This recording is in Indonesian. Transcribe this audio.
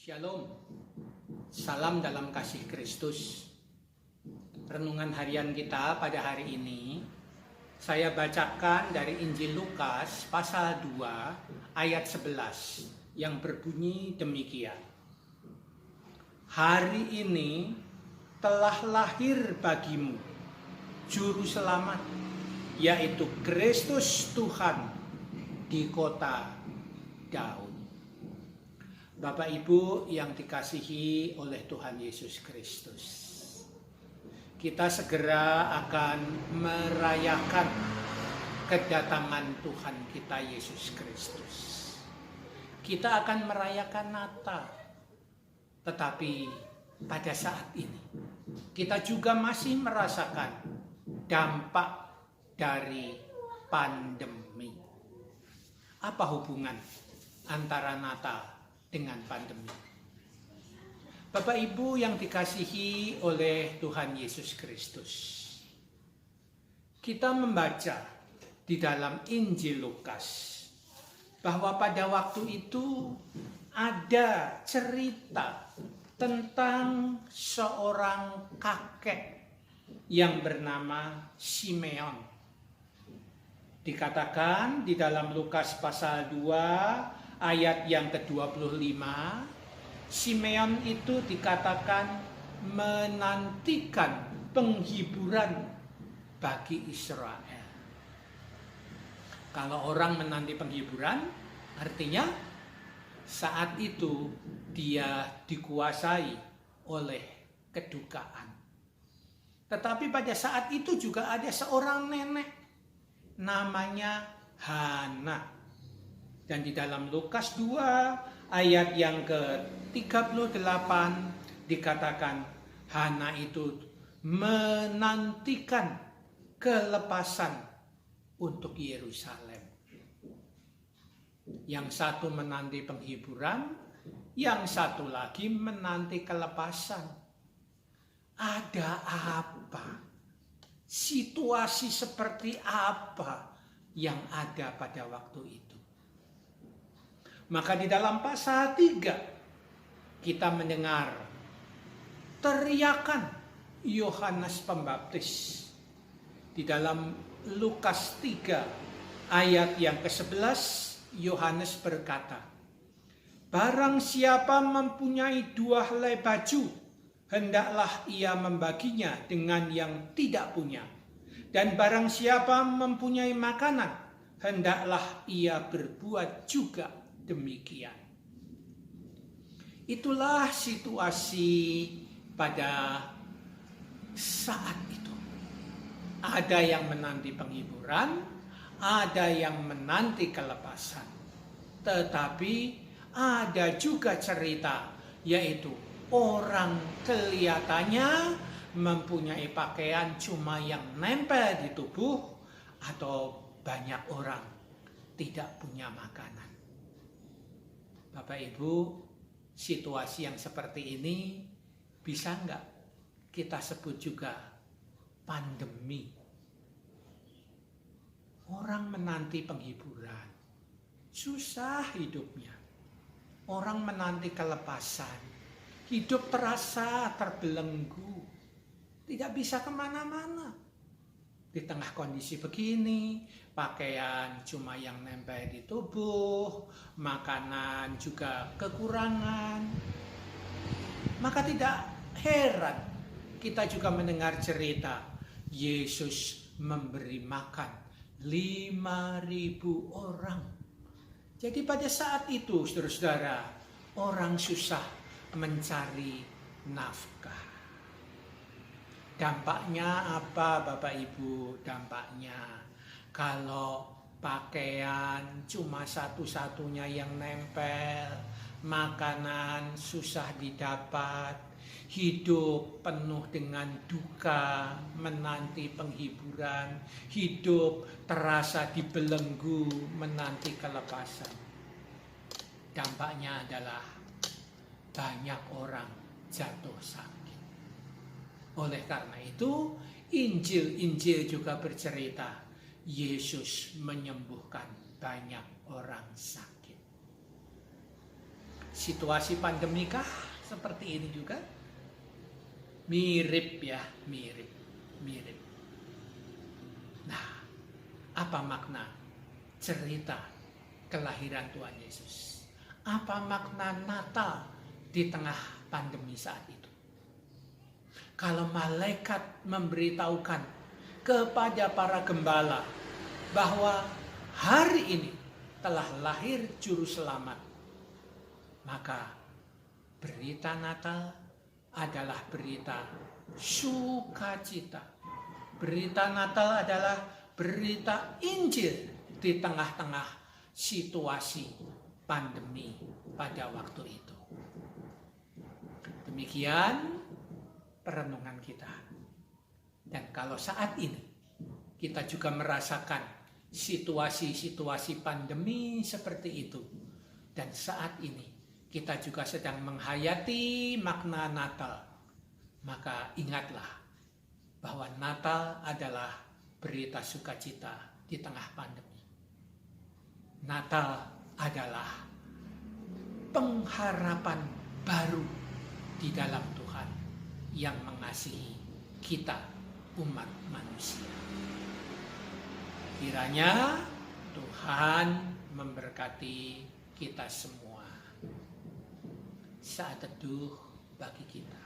Shalom, salam dalam kasih Kristus. Renungan harian kita pada hari ini, saya bacakan dari Injil Lukas pasal 2 ayat 11 yang berbunyi demikian. Hari ini telah lahir bagimu Juru Selamat, yaitu Kristus Tuhan di kota Daud. Bapak Ibu yang dikasihi oleh Tuhan Yesus Kristus, kita segera akan merayakan kedatangan Tuhan kita Yesus Kristus. Kita akan merayakan Natal, tetapi pada saat ini kita juga masih merasakan dampak dari pandemi. Apa hubungan antara Natal dengan pandemi? Bapak Ibu yang dikasihi oleh Tuhan Yesus Kristus, kita membaca di dalam Injil Lukas bahwa pada waktu itu ada cerita tentang seorang kakek yang bernama Simeon. Dikatakan di dalam Lukas pasal 2 ayat yang ke-25, Simeon itu dikatakan menantikan penghiburan bagi Israel. Kalau orang menanti penghiburan, artinya saat itu dia dikuasai oleh kedukaan. Tetapi pada saat itu juga ada seorang nenek namanya Hana. Dan di dalam Lukas 2 ayat yang ke-38 dikatakan Hana itu menantikan kelepasan untuk Yerusalem. Yang satu menanti penghiburan, yang satu lagi menanti kelepasan. Ada apa? Situasi seperti apa yang ada pada waktu itu? Maka di dalam pasal 3 kita mendengar teriakan Yohanes Pembaptis. Di dalam Lukas 3 ayat yang ke-11 Yohanes berkata, "Barang siapa mempunyai 2 helai baju, hendaklah ia membaginya dengan yang tidak punya. Dan barang siapa mempunyai makanan, hendaklah ia berbuat juga demikian." Itulah situasi pada saat itu. Ada yang menanti penghiburan, ada yang menanti kelepasan. Tetapi ada juga cerita, yaitu orang kelihatannya mempunyai pakaian cuma yang nempel di tubuh, atau banyak orang tidak punya makanan. Bapak Ibu, situasi yang seperti ini bisa enggak kita sebut juga pandemi? Orang menanti penghiburan, susah hidupnya. Orang menanti kelepasan, hidup terasa terbelenggu, tidak bisa kemana-mana. Di tengah kondisi begini, pakaian cuma yang nempel di tubuh, makanan juga kekurangan. Maka tidak heran kita juga mendengar cerita Yesus memberi makan 5.000 orang. Jadi pada saat itu, saudara-saudara, orang susah mencari nafkah. Dampaknya apa, Bapak Ibu? Dampaknya kalau pakaian cuma satu-satunya yang nempel, makanan susah didapat, hidup penuh dengan duka, menanti penghiburan, hidup terasa dibelenggu, menanti kelepasan. Dampaknya adalah banyak orang jatuh sakit. Oleh karena itu, Injil-Injil juga bercerita, Yesus menyembuhkan banyak orang sakit. situasi pandemi kah seperti ini juga? Mirip ya, mirip. Nah, apa makna cerita kelahiran Tuhan Yesus? Apa makna Natal di tengah pandemi saat itu? Kalau malaikat memberitahukan kepada para gembala bahwa hari ini telah lahir juru selamat, maka berita Natal adalah berita sukacita. Berita Natal adalah berita Injil di tengah-tengah situasi pandemi pada waktu itu. Demikian perenungan kita. Dan kalau saat ini kita juga merasakan situasi-situasi pandemi seperti itu, dan saat ini kita juga sedang menghayati makna Natal, maka ingatlah bahwa Natal adalah berita sukacita di tengah pandemi. Natal adalah pengharapan baru di dalam Tuhan yang mengasihi kita, umat manusia. Kiranya Tuhan memberkati kita semua. Saat teduh bagi kita.